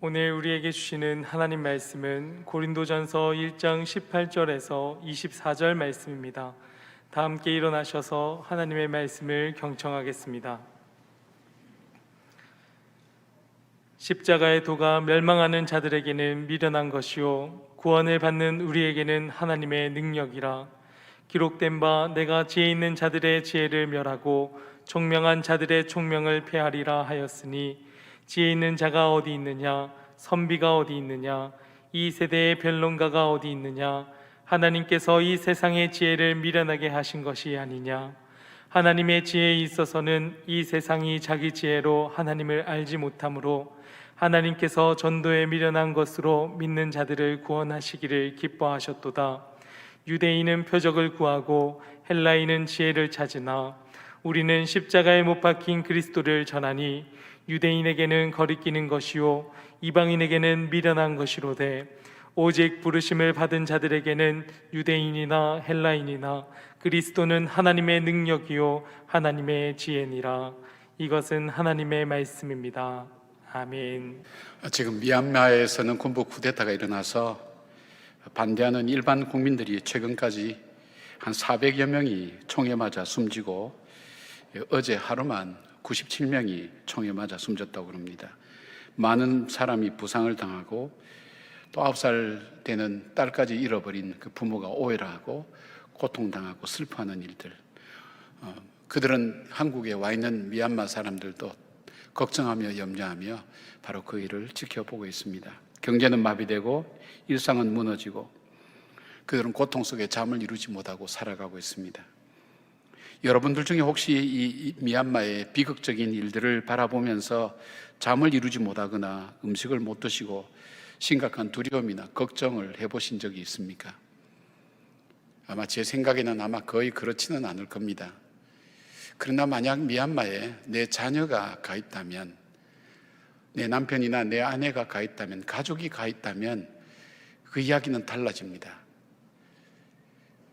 오늘 우리에게 주시는 하나님 말씀은 고린도전서 1장 18절에서 24절 말씀입니다. 다 함께 일어나셔서 하나님의 말씀을 경청하겠습니다. 십자가의 도가 멸망하는 자들에게는 미련한 것이요 구원을 받는 우리에게는 하나님의 능력이라. 기록된 바 내가 지혜 있는 자들의 지혜를 멸하고 총명한 자들의 총명을 폐하리라 하였으니, 지혜 있는 자가 어디 있느냐, 선비가 어디 있느냐, 이 세대의 변론가가 어디 있느냐. 하나님께서 이 세상의 지혜를 미련하게 하신 것이 아니냐. 하나님의 지혜에 있어서는 이 세상이 자기 지혜로 하나님을 알지 못하므로 하나님께서 전도에 미련한 것으로 믿는 자들을 구원하시기를 기뻐하셨도다. 유대인은 표적을 구하고 헬라인은 지혜를 찾으나 우리는 십자가에 못 박힌 그리스도를 전하니, 유대인에게는 거리끼는 것이요 이방인에게는 미련한 것이로되 오직 부르심을 받은 자들에게는 유대인이나 헬라인이나 그리스도는 하나님의 능력이요 하나님의 지혜니라. 이것은 하나님의 말씀입니다. 아멘. 지금 미얀마에서는 군부 쿠데타가 일어나서 반대하는 일반 국민들이 최근까지 한 400여 명이 총에 맞아 숨지고, 어제 하루만 97명이 총에 맞아 숨졌다고 합니다. 많은 사람이 부상을 당하고 또 9살 되는 딸까지 잃어버린 그 부모가 오해를 하고 고통당하고 슬퍼하는 일들, 그들은 한국에 와 있는 미얀마 사람들도 걱정하며 염려하며 바로 그 일을 지켜보고 있습니다. 경제는 마비되고 일상은 무너지고 그들은 고통 속에 잠을 이루지 못하고 살아가고 있습니다. 여러분들 중에 혹시 이 미얀마의 비극적인 일들을 바라보면서 잠을 이루지 못하거나 음식을 못 드시고 심각한 두려움이나 걱정을 해보신 적이 있습니까? 아마 제 생각에는 아마 거의 그렇지는 않을 겁니다. 그러나 만약 미얀마에 내 자녀가 가 있다면, 내 남편이나 내 아내가 가 있다면, 가족이 가 있다면 그 이야기는 달라집니다.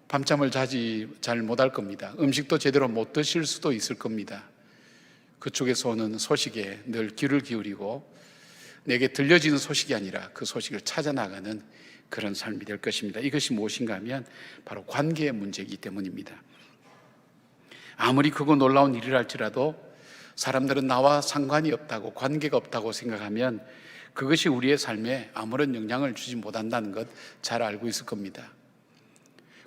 밤잠을 자지 잘 못할 겁니다. 음식도 제대로 못 드실 수도 있을 겁니다. 그쪽에서 오는 소식에 늘 귀를 기울이고 내게 들려지는 소식이 아니라 그 소식을 찾아나가는 그런 삶이 될 것입니다. 이것이 무엇인가 하면 바로 관계의 문제이기 때문입니다. 아무리 크고 놀라운 일이라 할지라도 사람들은 나와 상관이 없다고, 관계가 없다고 생각하면 그것이 우리의 삶에 아무런 영향을 주지 못한다는 것 잘 알고 있을 겁니다.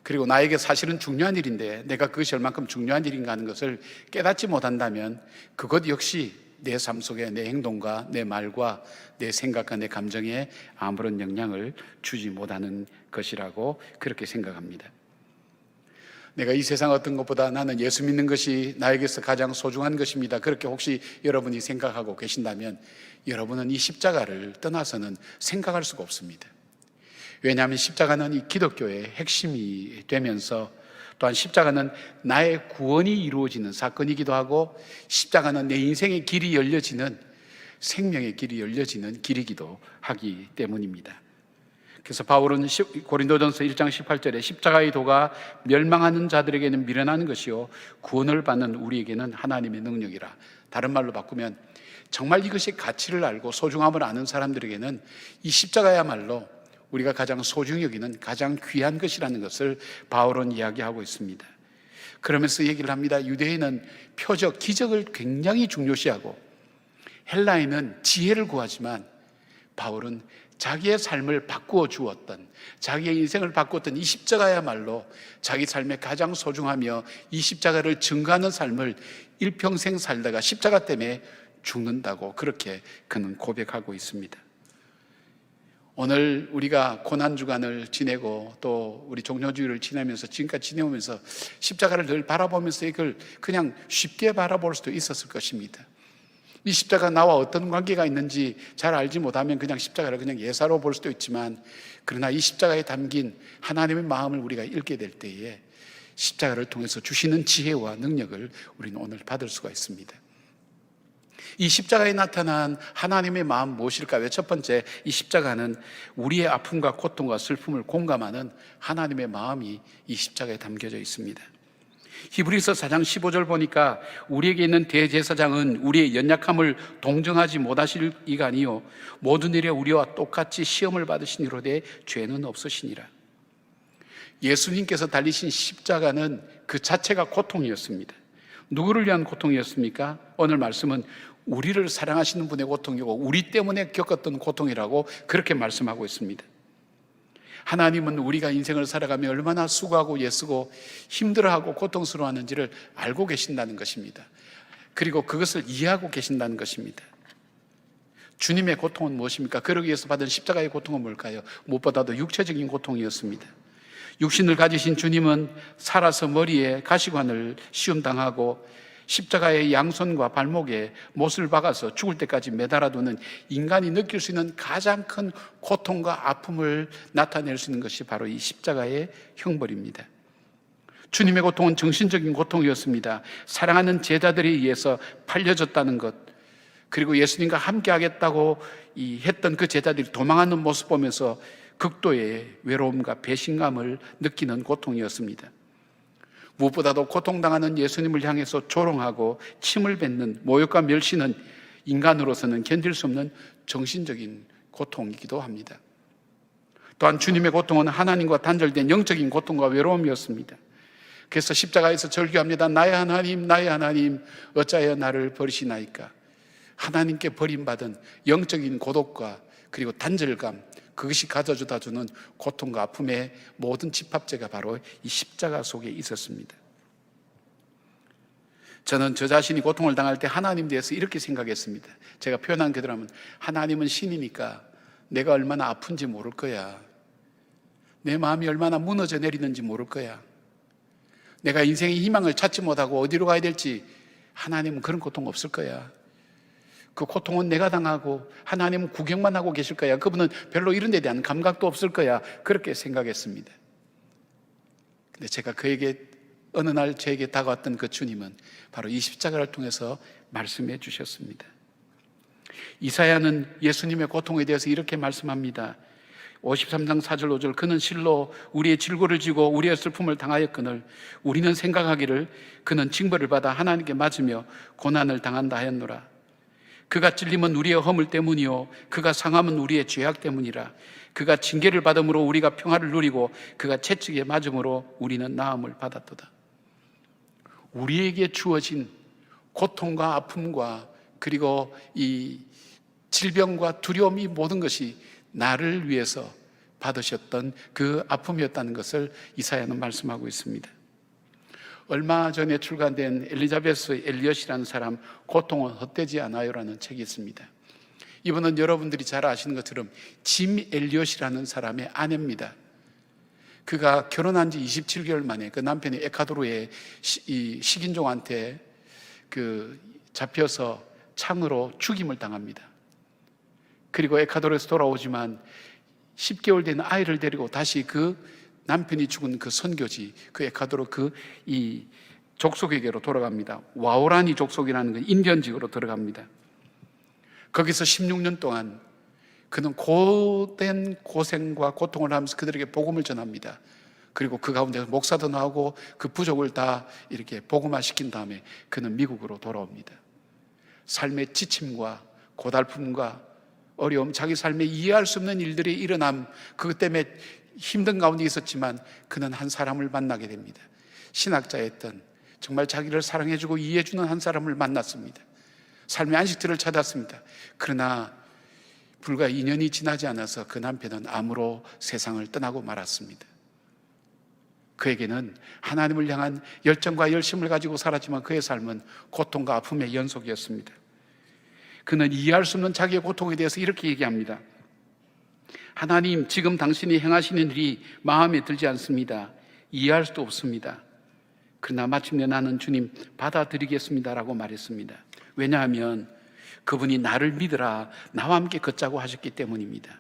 그리고 나에게 사실은 중요한 일인데 내가 그것이 얼만큼 중요한 일인가 하는 것을 깨닫지 못한다면 그것 역시 내 삶 속에 내 행동과 내 말과 내 생각과 내 감정에 아무런 영향을 주지 못하는 것이라고 그렇게 생각합니다. 내가 이 세상 어떤 것보다 나는 예수 믿는 것이 나에게서 가장 소중한 것입니다. 그렇게 혹시 여러분이 생각하고 계신다면 여러분은 이 십자가를 떠나서는 생각할 수가 없습니다. 왜냐하면 십자가는 이 기독교의 핵심이 되면서, 또한 십자가는 나의 구원이 이루어지는 사건이기도 하고, 십자가는 내 인생의 길이 열려지는, 생명의 길이 열려지는 길이기도 하기 때문입니다. 그래서 바울은 고린도전서 1장 18절에 십자가의 도가 멸망하는 자들에게는 미련한 것이요 구원을 받는 우리에게는 하나님의 능력이라. 다른 말로 바꾸면 정말 이것이 가치를 알고 소중함을 아는 사람들에게는 이 십자가야말로 우리가 가장 소중히 여기는 가장 귀한 것이라는 것을 바울은 이야기하고 있습니다. 그러면서 얘기를 합니다. 유대인은 표적, 기적을 굉장히 중요시하고 헬라인은 지혜를 구하지만 바울은 자기의 삶을 바꾸어 주었던, 자기의 인생을 바꾸었던 이 십자가야말로 자기 삶에 가장 소중하며 이 십자가를 증거하는 삶을 일평생 살다가 십자가 때문에 죽는다고 그렇게 그는 고백하고 있습니다. 오늘 우리가 고난주간을 지내고 또 우리 종료주일을 지내면서 지금까지 지내오면서 십자가를 늘 바라보면서 이걸 그냥 쉽게 바라볼 수도 있었을 것입니다. 이 십자가 나와 어떤 관계가 있는지 잘 알지 못하면 그냥 십자가를 그냥 예사로 볼 수도 있지만, 그러나 이 십자가에 담긴 하나님의 마음을 우리가 읽게 될 때에 십자가를 통해서 주시는 지혜와 능력을 우리는 오늘 받을 수가 있습니다. 이 십자가에 나타난 하나님의 마음 무엇일까요? 첫 번째, 이 십자가는 우리의 아픔과 고통과 슬픔을 공감하는 하나님의 마음이 이 십자가에 담겨져 있습니다. 히브리서 4장 15절 보니까 우리에게 있는 대제사장은 우리의 연약함을 동정하지 못하실 이가 아니요 모든 일에 우리와 똑같이 시험을 받으시니로되 죄는 없으시니라. 예수님께서 달리신 십자가는 그 자체가 고통이었습니다. 누구를 위한 고통이었습니까? 오늘 말씀은 우리를 사랑하시는 분의 고통이고 우리 때문에 겪었던 고통이라고 그렇게 말씀하고 있습니다. 하나님은 우리가 인생을 살아가며 얼마나 수고하고 애쓰고 힘들어하고 고통스러워하는지를 알고 계신다는 것입니다. 그리고 그것을 이해하고 계신다는 것입니다. 주님의 고통은 무엇입니까? 그러기 위해서 받은 십자가의 고통은 뭘까요? 무엇보다도 육체적인 고통이었습니다. 육신을 가지신 주님은 살아서 머리에 가시관을 시험당하고 십자가의 양손과 발목에 못을 박아서 죽을 때까지 매달아두는 인간이 느낄 수 있는 가장 큰 고통과 아픔을 나타낼 수 있는 것이 바로 이 십자가의 형벌입니다. 주님의 고통은 정신적인 고통이었습니다. 사랑하는 제자들에 의해서 팔려졌다는 것, 그리고 예수님과 함께 하겠다고 했던 그 제자들이 도망하는 모습 보면서 극도의 외로움과 배신감을 느끼는 고통이었습니다. 무엇보다도 고통당하는 예수님을 향해서 조롱하고 침을 뱉는 모욕과 멸시는 인간으로서는 견딜 수 없는 정신적인 고통이기도 합니다. 또한 주님의 고통은 하나님과 단절된 영적인 고통과 외로움이었습니다. 그래서 십자가에서 절규합니다. 나의 하나님 어찌하여 나를 버리시나이까. 하나님께 버림받은 영적인 고독과 그리고 단절감, 그것이 가져다 주는 고통과 아픔의 모든 집합제가 바로 이 십자가 속에 있었습니다. 저는 저 자신이 고통을 당할 때 하나님에 대해서 이렇게 생각했습니다. 제가 표현한 그대로 하면 하나님은 신이니까 내가 얼마나 아픈지 모를 거야. 내 마음이 얼마나 무너져 내리는지 모를 거야. 내가 인생의 희망을 찾지 못하고 어디로 가야 될지 하나님은 그런 고통 없을 거야. 그 고통은 내가 당하고 하나님은 구경만 하고 계실 거야. 그분은 별로 이런 데 대한 감각도 없을 거야. 그렇게 생각했습니다. 근데 제가 그에게 어느 날 저에게 다가왔던 그 주님은 바로 이 십자가를 통해서 말씀해 주셨습니다. 이사야는 예수님의 고통에 대해서 이렇게 말씀합니다. 53장 4절 5절 그는 실로 우리의 질고를 지고 우리의 슬픔을 당하였거늘 우리는 생각하기를 그는 징벌을 받아 하나님께 맞으며 고난을 당한다 하였노라. 그가 찔림은 우리의 허물 때문이요 그가 상함은 우리의 죄악 때문이라. 그가 징계를 받음으로 우리가 평화를 누리고 그가 채찍에 맞음으로 우리는 나음을 받았도다. 우리에게 주어진 고통과 아픔과 그리고 이 질병과 두려움, 이 모든 것이 나를 위해서 받으셨던 그 아픔이었다는 것을 이사야는 말씀하고 있습니다. 얼마 전에 출간된 엘리자베스 엘리엇이라는 사람 고통은 헛되지 않아요라는 책이 있습니다. 이분은 여러분들이 잘 아시는 것처럼 짐 엘리엇이라는 사람의 아내입니다. 그가 결혼한 지 27개월 만에 그 남편이 에콰도르의 식인종한테 잡혀서 창으로 죽임을 당합니다. 그리고 에콰도르에서 돌아오지만 10개월 된 아이를 데리고 다시 그 남편이 죽은 그 선교지, 그 에콰도르 이 족속에게로 돌아갑니다. 와오라니 족속이라는 그 인디언직으로 들어갑니다. 거기서 16년 동안 그는 고된 고생과 고통을 하면서 그들에게 복음을 전합니다. 그리고 그 가운데서 목사도 나오고 그 부족을 다 이렇게 복음화시킨 다음에 그는 미국으로 돌아옵니다. 삶의 지침과 고달픔과 어려움, 자기 삶에 이해할 수 없는 일들이 일어남, 그것 때문에 힘든 가운데 있었지만 그는 한 사람을 만나게 됩니다. 신학자였던, 정말 자기를 사랑해주고 이해해주는 한 사람을 만났습니다. 삶의 안식처를 찾았습니다. 그러나 불과 2년이 지나지 않아서 그 남편은 암으로 세상을 떠나고 말았습니다. 그에게는 하나님을 향한 열정과 열심을 가지고 살았지만 그의 삶은 고통과 아픔의 연속이었습니다. 그는 이해할 수 없는 자기의 고통에 대해서 이렇게 얘기합니다. 하나님, 지금 당신이 행하시는 일이 마음에 들지 않습니다. 이해할 수도 없습니다. 그러나 마침내 나는 주님 받아들이겠습니다라고 말했습니다. 왜냐하면 그분이 나를 믿으라, 나와 함께 걷자고 하셨기 때문입니다.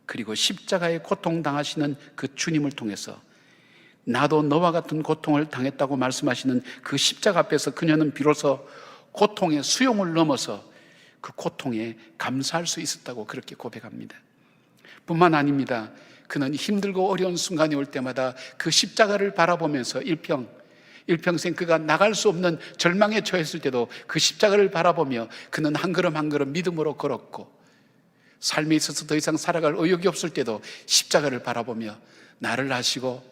그리고 십자가에 고통당하시는 그 주님을 통해서 나도 너와 같은 고통을 당했다고 말씀하시는 그 십자가 앞에서 그녀는 비로소 고통의 수용을 넘어서 그 고통에 감사할 수 있었다고 그렇게 고백합니다. 뿐만 아닙니다. 그는 힘들고 어려운 순간이 올 때마다 그 십자가를 바라보면서 일평 일평생 그가 나갈 수 없는 절망에 처했을 때도 그 십자가를 바라보며 그는 한 걸음 한 걸음 믿음으로 걸었고, 삶에 있어서 더 이상 살아갈 의욕이 없을 때도 십자가를 바라보며 나를 아시고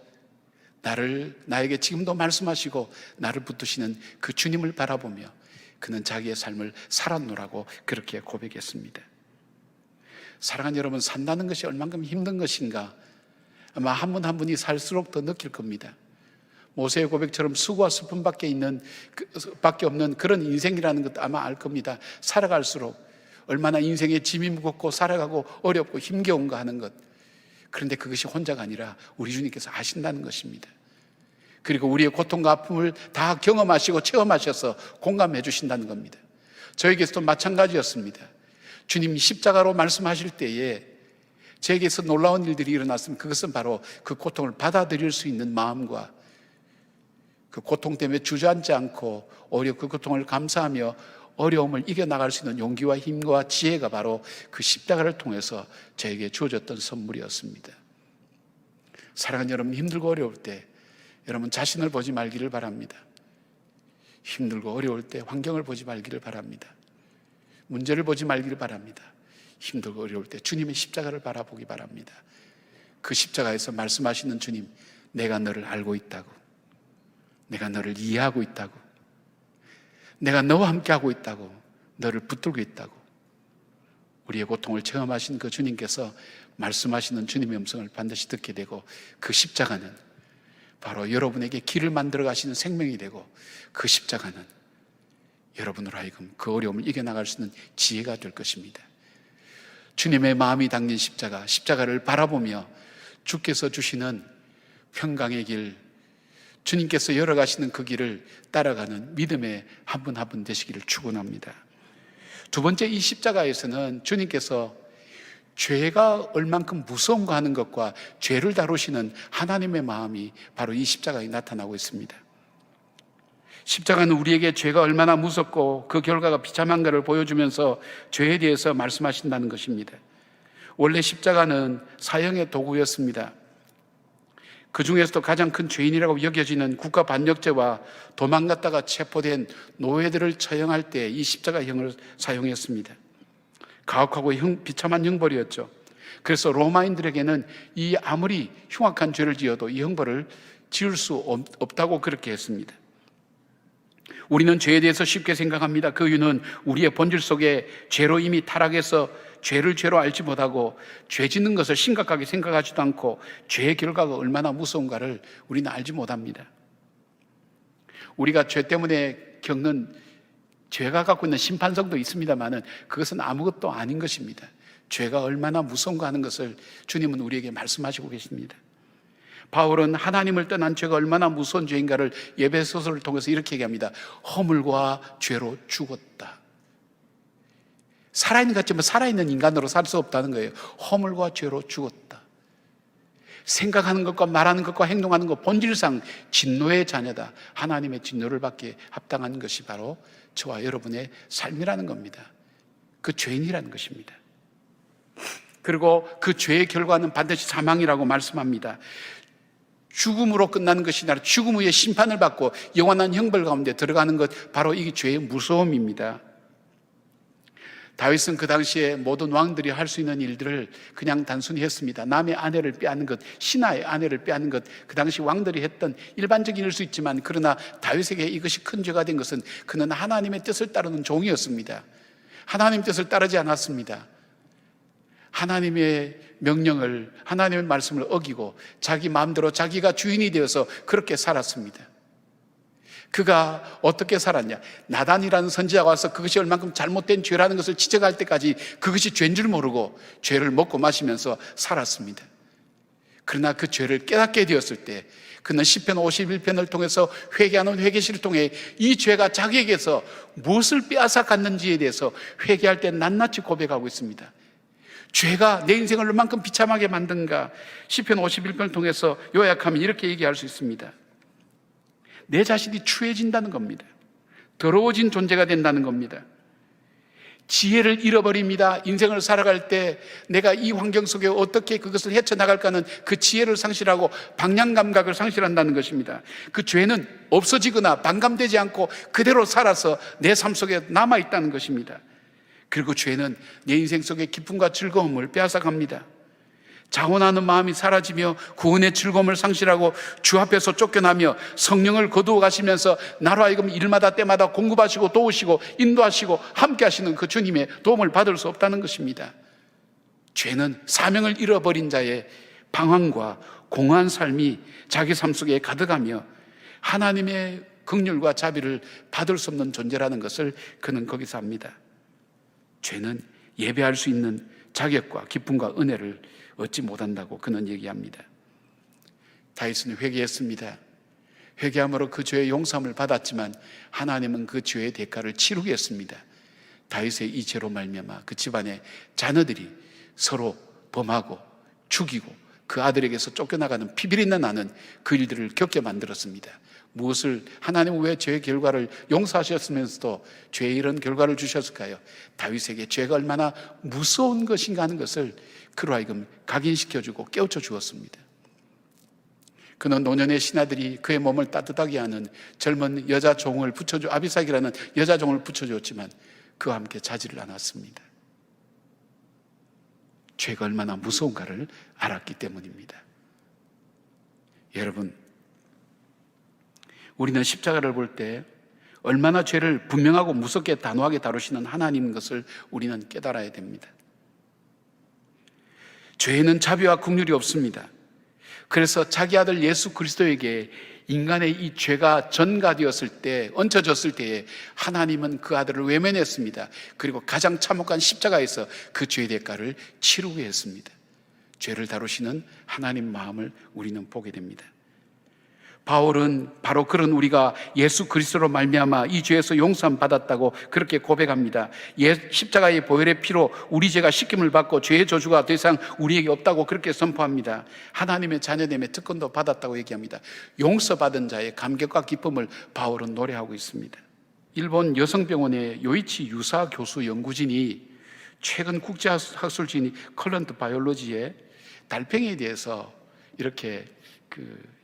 나에게 지금도 말씀하시고 나를 붙드시는 그 주님을 바라보며 그는 자기의 삶을 살았노라고 그렇게 고백했습니다. 사랑하는 여러분, 산다는 것이 얼만큼 힘든 것인가 아마 한 분 한 분이 살수록 더 느낄 겁니다. 모세의 고백처럼 수고와 슬픔밖에 없는 그런 인생이라는 것도 아마 알 겁니다. 살아갈수록 얼마나 인생의 짐이 무겁고 살아가고 어렵고 힘겨운가 하는 것. 그런데 그것이 혼자가 아니라 우리 주님께서 아신다는 것입니다. 그리고 우리의 고통과 아픔을 다 경험하시고 체험하셔서 공감해 주신다는 겁니다. 저에게서도 마찬가지였습니다. 주님이 십자가로 말씀하실 때에 저에게서 놀라운 일들이 일어났으면 그것은 바로 그 고통을 받아들일 수 있는 마음과 그 고통 때문에 주저앉지 않고 오히려 그 고통을 감사하며 어려움을 이겨나갈 수 있는 용기와 힘과 지혜가 바로 그 십자가를 통해서 저에게 주어졌던 선물이었습니다. 사랑하는 여러분, 힘들고 어려울 때 여러분 자신을 보지 말기를 바랍니다. 힘들고 어려울 때 환경을 보지 말기를 바랍니다. 문제를 보지 말기를 바랍니다. 힘들고 어려울 때 주님의 십자가를 바라보기 바랍니다. 그 십자가에서 말씀하시는 주님, 내가 너를 알고 있다고, 내가 너를 이해하고 있다고, 내가 너와 함께하고 있다고, 너를 붙들고 있다고. 우리의 고통을 체험하신 그 주님께서 말씀하시는 주님의 음성을 반드시 듣게 되고, 그 십자가는 바로 여러분에게 길을 만들어 가시는 생명이 되고, 그 십자가는 여러분으로 하여금 그 어려움을 이겨나갈 수 있는 지혜가 될 것입니다. 주님의 마음이 담긴 십자가를 바라보며 주께서 주시는 평강의 길, 주님께서 열어가시는 그 길을 따라가는 믿음의 한 분 한 분 되시기를 축원합니다. 두 번째, 이 십자가에서는 주님께서 죄가 얼만큼 무서운가 하는 것과 죄를 다루시는 하나님의 마음이 바로 이 십자가에 나타나고 있습니다. 십자가는 우리에게 죄가 얼마나 무섭고 그 결과가 비참한가를 보여주면서 죄에 대해서 말씀하신다는 것입니다. 원래 십자가는 사형의 도구였습니다. 그 중에서도 가장 큰 죄인이라고 여겨지는 국가 반역죄와 도망갔다가 체포된 노예들을 처형할 때 이 십자가형을 사용했습니다. 가혹하고 비참한 형벌이었죠. 그래서 로마인들에게는 이 아무리 흉악한 죄를 지어도 이 형벌을 지을 수 없다고 그렇게 했습니다. 우리는 죄에 대해서 쉽게 생각합니다. 그 이유는 우리의 본질 속에 죄로 이미 타락해서 죄를 죄로 알지 못하고 죄 짓는 것을 심각하게 생각하지도 않고 죄의 결과가 얼마나 무서운가를 우리는 알지 못합니다. 우리가 죄 때문에 겪는 죄가 갖고 있는 심판성도 있습니다만 그것은 아무것도 아닌 것입니다. 죄가 얼마나 무서운가 하는 것을 주님은 우리에게 말씀하시고 계십니다. 바울은 하나님을 떠난 죄가 얼마나 무서운 죄인가를 에베소서를 통해서 이렇게 얘기합니다. 허물과 죄로 죽었다. 살아있는 것 같지만 살아있는 인간으로 살 수 없다는 거예요. 허물과 죄로 죽었다. 생각하는 것과 말하는 것과 행동하는 것 본질상 진노의 자녀다. 하나님의 진노를 받기에 합당한 것이 바로 저와 여러분의 삶이라는 겁니다. 그 죄인이라는 것입니다. 그리고 그 죄의 결과는 반드시 사망이라고 말씀합니다. 죽음으로 끝나는 것이 아니라 죽음 후에 심판을 받고 영원한 형벌 가운데 들어가는 것, 바로 이게 죄의 무서움입니다. 다윗은 그 당시에 모든 왕들이 할 수 있는 일들을 그냥 단순히 했습니다. 남의 아내를 빼앗는 것, 신하의 아내를 빼앗는 것, 그 당시 왕들이 했던 일반적인 일 수 있지만, 그러나 다윗에게 이것이 큰 죄가 된 것은 그는 하나님의 뜻을 따르는 종이었습니다. 하나님의 뜻을 따르지 않았습니다. 하나님의 명령을, 하나님의 말씀을 어기고 자기 마음대로 자기가 주인이 되어서 그렇게 살았습니다. 그가 어떻게 살았냐? 나단이라는 선지자가 와서 그것이 얼만큼 잘못된 죄라는 것을 지적할 때까지 그것이 죄인 줄 모르고 죄를 먹고 마시면서 살았습니다. 그러나 그 죄를 깨닫게 되었을 때 그는 시편 51편을 통해서 회개하는 회개시를 통해 이 죄가 자기에게서 무엇을 빼앗아 갔는지에 대해서 회개할 때 낱낱이 고백하고 있습니다. 죄가 내 인생을 얼만큼 비참하게 만든가, 시편 51편을 통해서 요약하면 이렇게 얘기할 수 있습니다. 내 자신이 추해진다는 겁니다. 더러워진 존재가 된다는 겁니다. 지혜를 잃어버립니다. 인생을 살아갈 때 내가 이 환경 속에 어떻게 그것을 헤쳐나갈까는 그 지혜를 상실하고 방향 감각을 상실한다는 것입니다. 그 죄는 없어지거나 반감되지 않고 그대로 살아서 내 삶 속에 남아있다는 것입니다. 그리고 죄는 내 인생 속에 기쁨과 즐거움을 빼앗아갑니다. 자원하는 마음이 사라지며 구원의 즐거움을 상실하고 주 앞에서 쫓겨나며 성령을 거두어 가시면서 나로 하여금 일마다 때마다 공급하시고 도우시고 인도하시고 함께 하시는 그 주님의 도움을 받을 수 없다는 것입니다. 죄는 사명을 잃어버린 자의 방황과 공허한 삶이 자기 삶 속에 가득하며 하나님의 긍휼과 자비를 받을 수 없는 존재라는 것을 그는 거기서 압니다. 죄는 예배할 수 있는 자격과 기쁨과 은혜를 얻지 못한다고 그는 얘기합니다. 다윗은 회개했습니다. 회개함으로 그 죄의 용서함을 받았지만 하나님은 그 죄의 대가를 치르게 했습니다. 다윗의 이 죄로 말미암아 그 집안의 자녀들이 서로 범하고 죽이고 그 아들에게서 쫓겨나가는 피비린내 나는 그 일들을 겪게 만들었습니다. 무엇을, 하나님은 왜 죄의 결과를 용서하셨으면서도 죄의 이런 결과를 주셨을까요? 다윗에게 죄가 얼마나 무서운 것인가 하는 것을 그로 하여금 각인시켜주고 깨우쳐 주었습니다. 그는 노년의 신하들이 그의 몸을 따뜻하게 하는 젊은 여자 종을 아비삭이라는 여자 종을 붙여주었지만 그와 함께 자지를 않았습니다. 죄가 얼마나 무서운가를 알았기 때문입니다. 여러분, 우리는 십자가를 볼 때 얼마나 죄를 분명하고 무섭게 단호하게 다루시는 하나님인 것을 우리는 깨달아야 됩니다. 죄에는 자비와 긍휼이 없습니다. 그래서 자기 아들 예수 그리스도에게 인간의 이 죄가 전가되었을 때, 얹혀졌을 때에 하나님은 그 아들을 외면했습니다. 그리고 가장 참혹한 십자가에서 그 죄의 대가를 치르게 했습니다. 죄를 다루시는 하나님 마음을 우리는 보게 됩니다. 바울은 바로 그런 우리가 예수 그리스도로 말미암아 이 죄에서 용서함 받았다고 그렇게 고백합니다. 십자가의 보혈의 피로 우리 죄가 씻김을 받고 죄의 저주가 더 이상 우리에게 없다고 그렇게 선포합니다. 하나님의 자녀됨의 특권도 받았다고 얘기합니다. 용서받은 자의 감격과 기쁨을 바울은 노래하고 있습니다. 일본 여성병원의 요이치 유사 교수 연구진이 최근 국제학술지인 컬런트 바이올로지에 달팽이에 대해서 이렇게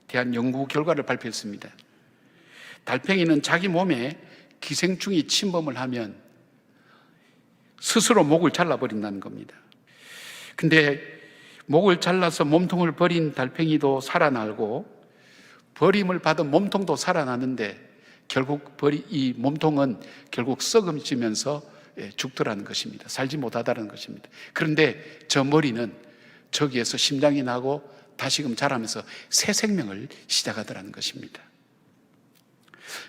대한 연구 결과를 발표했습니다. 달팽이는 자기 몸에 기생충이 침범을 하면 스스로 목을 잘라버린다는 겁니다. 근데 목을 잘라서 몸통을 버린 달팽이도 살아나고 버림을 받은 몸통도 살아나는데 결국 이 몸통은 결국 썩음지면서 죽더라는 것입니다. 살지 못하다는 것입니다. 그런데 저 머리는 저기에서 심장이 나고 다시금 자라면서 새 생명을 시작하더라는 것입니다.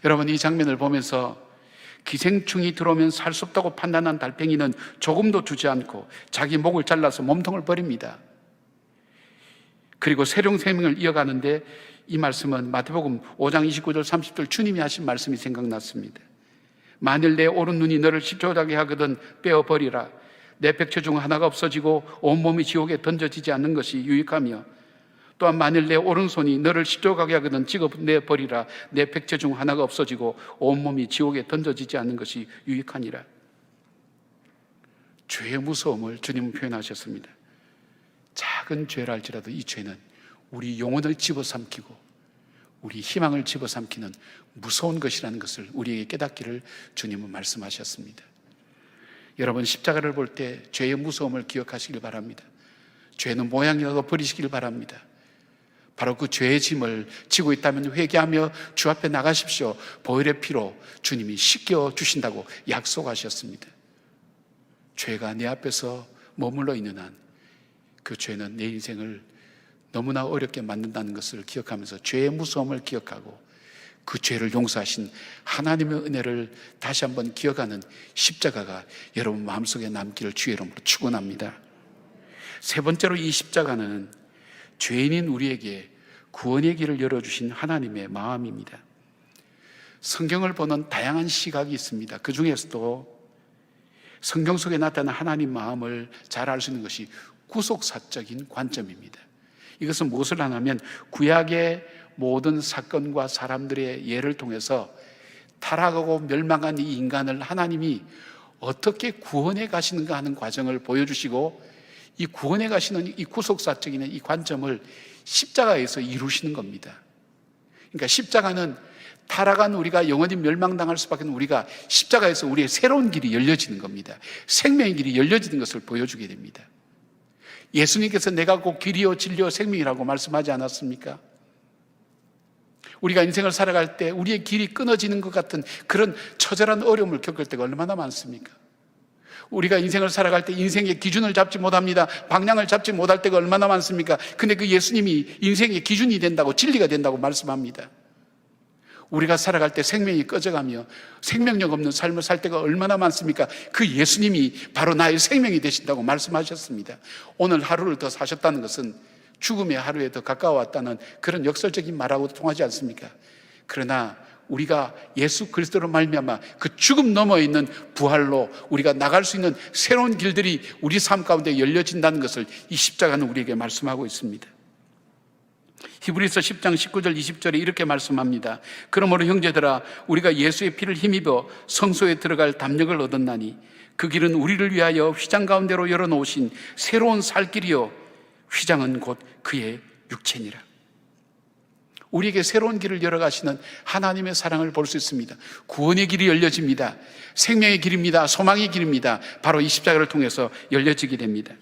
여러분, 이 장면을 보면서 기생충이 들어오면 살 수 없다고 판단한 달팽이는 조금도 주지 않고 자기 목을 잘라서 몸통을 버립니다. 그리고 새로운 생명을 이어가는데 이 말씀은 마태복음 5장 29절 30절 주님이 하신 말씀이 생각났습니다. 만일 내 오른 눈이 너를 십조하게 하거든 빼어버리라. 내 백체 중 하나가 없어지고 온몸이 지옥에 던져지지 않는 것이 유익하며 또한 만일 내 오른손이 너를 십조가게 하거든 찍어내버리라. 내 백체 중 하나가 없어지고 온몸이 지옥에 던져지지 않는 것이 유익하니라. 죄의 무서움을 주님은 표현하셨습니다. 작은 죄랄지라도 이 죄는 우리 영혼을 집어삼키고 우리 희망을 집어삼키는 무서운 것이라는 것을 우리에게 깨닫기를 주님은 말씀하셨습니다. 여러분, 십자가를 볼 때 죄의 무서움을 기억하시길 바랍니다. 죄는 모양이라도 버리시길 바랍니다. 바로 그 죄의 짐을 지고 있다면 회개하며 주 앞에 나가십시오. 보혈의 피로 주님이 씻겨 주신다고 약속하셨습니다. 죄가 내 앞에서 머물러 있는 한 그 죄는 내 인생을 너무나 어렵게 만든다는 것을 기억하면서 죄의 무서움을 기억하고 그 죄를 용서하신 하나님의 은혜를 다시 한번 기억하는 십자가가 여러분 마음속에 남기를 주의 이름으로 축원합니다. 세 번째로 이 십자가는 죄인인 우리에게 구원의 길을 열어주신 하나님의 마음입니다. 성경을 보는 다양한 시각이 있습니다. 그 중에서도 성경 속에 나타난 하나님 마음을 잘 알 수 있는 것이 구속사적인 관점입니다. 이것은 무엇을 하냐면 구약의 모든 사건과 사람들의 예를 통해서 타락하고 멸망한 이 인간을 하나님이 어떻게 구원에 가시는가 하는 과정을 보여주시고, 이 구원에 가시는 이 구속사적인 이 관점을 십자가에서 이루시는 겁니다. 그러니까 십자가는 타락한 우리가 영원히 멸망당할 수밖에 없는 우리가 십자가에서 우리의 새로운 길이 열려지는 겁니다. 생명의 길이 열려지는 것을 보여주게 됩니다. 예수님께서 내가 곧 길이요 진리요 생명이라고 말씀하지 않았습니까? 우리가 인생을 살아갈 때 우리의 길이 끊어지는 것 같은 그런 처절한 어려움을 겪을 때가 얼마나 많습니까? 우리가 인생을 살아갈 때 인생의 기준을 잡지 못합니다. 방향을 잡지 못할 때가 얼마나 많습니까? 근데 그 예수님이 인생의 기준이 된다고, 진리가 된다고 말씀합니다. 우리가 살아갈 때 생명이 꺼져가며 생명력 없는 삶을 살 때가 얼마나 많습니까? 그 예수님이 바로 나의 생명이 되신다고 말씀하셨습니다. 오늘 하루를 더 사셨다는 것은 죽음의 하루에 더 가까워왔다는 그런 역설적인 말하고도 통하지 않습니까? 그러나 우리가 예수 그리스도로 말미암아 그 죽음 너머에 있는 부활로 우리가 나갈 수 있는 새로운 길들이 우리 삶 가운데 열려진다는 것을 이 십자가는 우리에게 말씀하고 있습니다. 히브리서 10장 19절 20절에 이렇게 말씀합니다. 그러므로 형제들아, 우리가 예수의 피를 힘입어 성소에 들어갈 담력을 얻었나니 그 길은 우리를 위하여 휘장 가운데로 열어놓으신 새로운 살 길이요 휘장은 곧 그의 육체니라. 우리에게 새로운 길을 열어가시는 하나님의 사랑을 볼 수 있습니다. 구원의 길이 열려집니다. 생명의 길입니다. 소망의 길입니다. 바로 이 십자가를 통해서 열려지게 됩니다.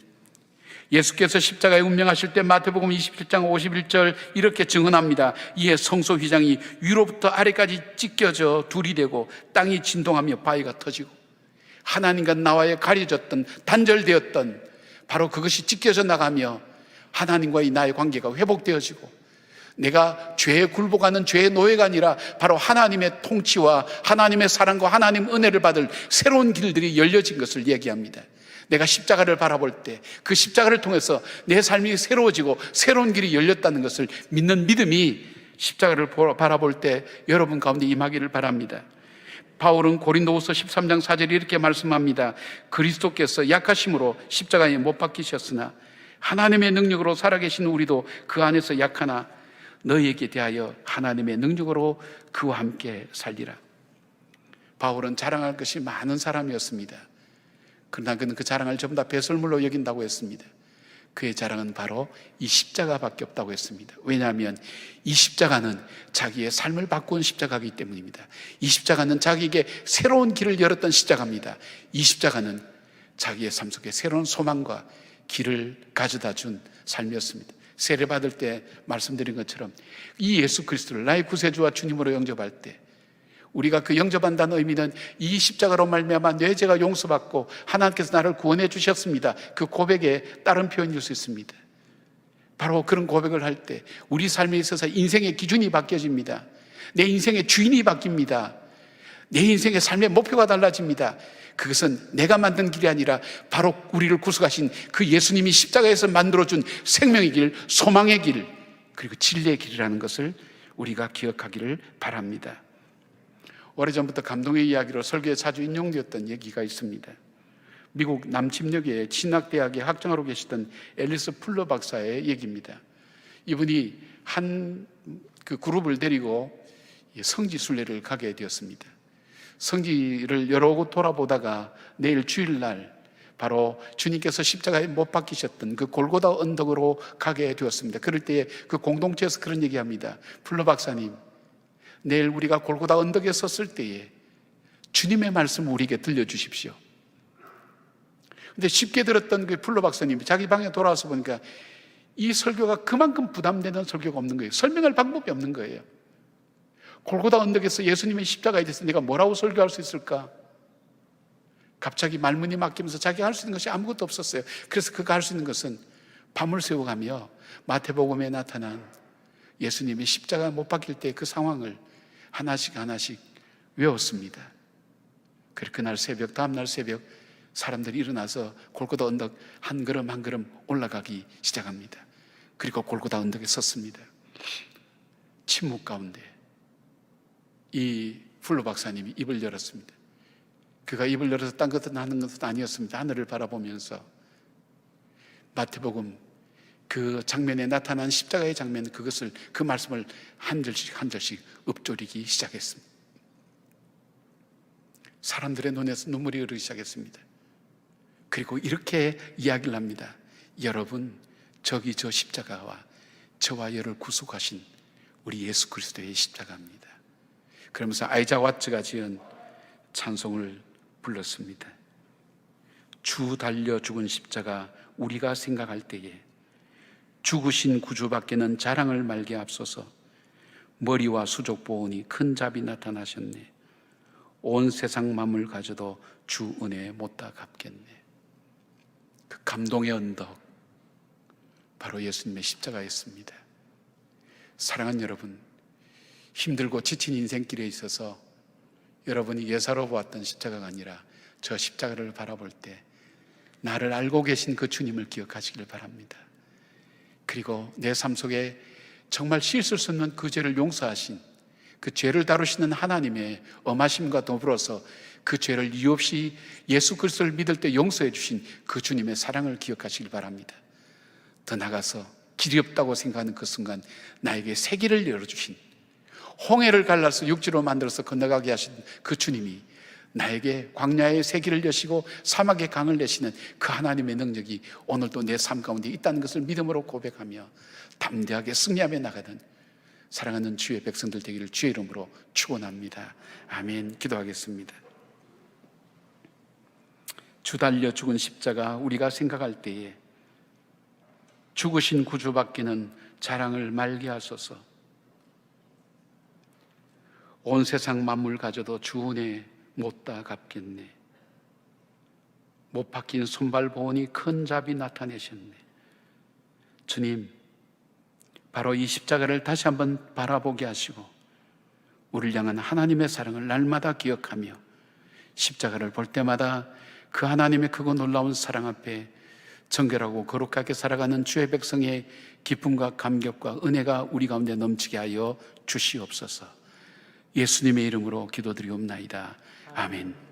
예수께서 십자가에 운명하실 때 마태복음 27장 51절 이렇게 증언합니다. 이에 성소 휘장이 위로부터 아래까지 찢겨져 둘이 되고 땅이 진동하며 바위가 터지고, 하나님과 나와의 가려졌던, 단절되었던 바로 그것이 찢겨져 나가며 하나님과의 나의 관계가 회복되어지고, 내가 죄에 굴복하는 죄의 노예가 아니라 바로 하나님의 통치와 하나님의 사랑과 하나님 은혜를 받을 새로운 길들이 열려진 것을 얘기합니다. 내가 십자가를 바라볼 때 그 십자가를 통해서 내 삶이 새로워지고 새로운 길이 열렸다는 것을 믿는 믿음이 십자가를 바라볼 때 여러분 가운데 임하기를 바랍니다. 바울은 고린도후서 13장 4절에 이렇게 말씀합니다. 그리스도께서 약하심으로 십자가에 못 박히셨으나 하나님의 능력으로 살아계신 우리도 그 안에서 약하나 너희에게 대하여 하나님의 능력으로 그와 함께 살리라. 바울은 자랑할 것이 많은 사람이었습니다. 그러나 그는 그 자랑을 전부 다 배설물로 여긴다고 했습니다. 그의 자랑은 바로 이 십자가밖에 없다고 했습니다. 왜냐하면 이 십자가는 자기의 삶을 바꾼 십자가이기 때문입니다. 이 십자가는 자기에게 새로운 길을 열었던 십자가입니다. 이 십자가는 자기의 삶 속에 새로운 소망과 길을 가져다 준 삶이었습니다. 세례받을 때 말씀드린 것처럼 이 예수 그리스도를 나의 구세주와 주님으로 영접할 때 우리가 그 영접한다는 의미는 이 십자가로 말미암아 내 죄가 용서받고 하나님께서 나를 구원해 주셨습니다. 그 고백에 다른 표현일 수 있습니다. 바로 그런 고백을 할 때 우리 삶에 있어서 인생의 기준이 바뀌어집니다. 내 인생의 주인이 바뀝니다. 내 인생의 삶의 목표가 달라집니다. 그것은 내가 만든 길이 아니라 바로 우리를 구속하신 그 예수님이 십자가에서 만들어준 생명의 길, 소망의 길, 그리고 진리의 길이라는 것을 우리가 기억하기를 바랍니다. 오래전부터 감동의 이야기로 설교에 자주 인용되었던 얘기가 있습니다. 미국 남침역의 신학대학에 학장으로 계시던 앨리스 풀러 박사의 얘기입니다. 이분이 한 그 그룹을 데리고 성지순례를 가게 되었습니다. 성지를 여러 곳 돌아보다가 내일 주일날 바로 주님께서 십자가에 못 박히셨던 그 골고다 언덕으로 가게 되었습니다. 그럴 때에 그 공동체에서 그런 얘기합니다. 풀러 박사님, 내일 우리가 골고다 언덕에 섰을 때에 주님의 말씀 우리에게 들려주십시오. 근데 쉽게 들었던 그 풀러 박사님이 자기 방에 돌아와서 보니까 이 설교가 그만큼 부담되는 설교가 없는 거예요. 설명할 방법이 없는 거예요. 골고다 언덕에서 예수님의 십자가에 대해서 내가 뭐라고 설교할 수 있을까? 갑자기 말문이 막히면서 자기가 할 수 있는 것이 아무것도 없었어요. 그래서 그가 할 수 있는 것은 밤을 새워가며 마태복음에 나타난 예수님이 십자가 못 박힐 때 그 상황을 하나씩 하나씩 외웠습니다. 그리고 그날 새벽, 다음날 새벽 사람들이 일어나서 골고다 언덕 한 걸음 한 걸음 올라가기 시작합니다. 그리고 골고다 언덕에 섰습니다. 침묵 가운데 이 풀러 박사님이 입을 열었습니다. 그가 입을 열어서 딴 것은 하는 것은 아니었습니다. 하늘을 바라보면서 마태복음 그 장면에 나타난 십자가의 장면, 그것을, 그 말씀을 한 절씩 한 절씩 읊조리기 시작했습니다. 사람들의 눈에서 눈물이 흐르기 시작했습니다. 그리고 이렇게 이야기를 합니다. 여러분, 저기 저 십자가와 저와 여를 구속하신 우리 예수 그리스도의 십자가입니다. 그러면서 아이작 와트가 지은 찬송을 불렀습니다. 주 달려 죽은 십자가 우리가 생각할 때에 죽으신 구주밖에는 자랑을 말게 앞서서 머리와 수족 보온이 큰 잡이 나타나셨네. 온 세상 만물 가져도 주 은혜 못다 갚겠네. 그 감동의 언덕, 바로 예수님의 십자가였습니다. 사랑하는 여러분, 힘들고 지친 인생길에 있어서 여러분이 예사로 보았던 십자가가 아니라 저 십자가를 바라볼 때 나를 알고 계신 그 주님을 기억하시길 바랍니다. 그리고 내 삶 속에 정말 씻을 수 없는 그 죄를 용서하신, 그 죄를 다루시는 하나님의 엄하심과 더불어서 그 죄를 이유 없이 예수 그리스도를 믿을 때 용서해 주신 그 주님의 사랑을 기억하시길 바랍니다. 더 나아가서 길이 없다고 생각하는 그 순간 나에게 새 길을 열어주신, 홍해를 갈라서 육지로 만들어서 건너가게 하신 그 주님이 나에게 광야의 새 길을 여시고 사막의 강을 내시는 그 하나님의 능력이 오늘도 내 삶 가운데 있다는 것을 믿음으로 고백하며 담대하게 승리하며 나가는 사랑하는 주의 백성들 되기를 주의 이름으로 축원합니다. 아멘. 기도하겠습니다. 주 달려 죽은 십자가 우리가 생각할 때에 죽으신 구주밖에는 자랑을 말게 하소서. 온 세상 만물 가져도 주 은혜 못다 갚겠네. 못 박힌 손발 보온이 큰 잡이 나타내셨네. 주님, 바로 이 십자가를 다시 한번 바라보게 하시고 우리를 향한 하나님의 사랑을 날마다 기억하며 십자가를 볼 때마다 그 하나님의 크고 놀라운 사랑 앞에 정결하고 거룩하게 살아가는 주의 백성의 기쁨과 감격과 은혜가 우리 가운데 넘치게 하여 주시옵소서. 예수님의 이름으로 기도드리옵나이다. 아멘.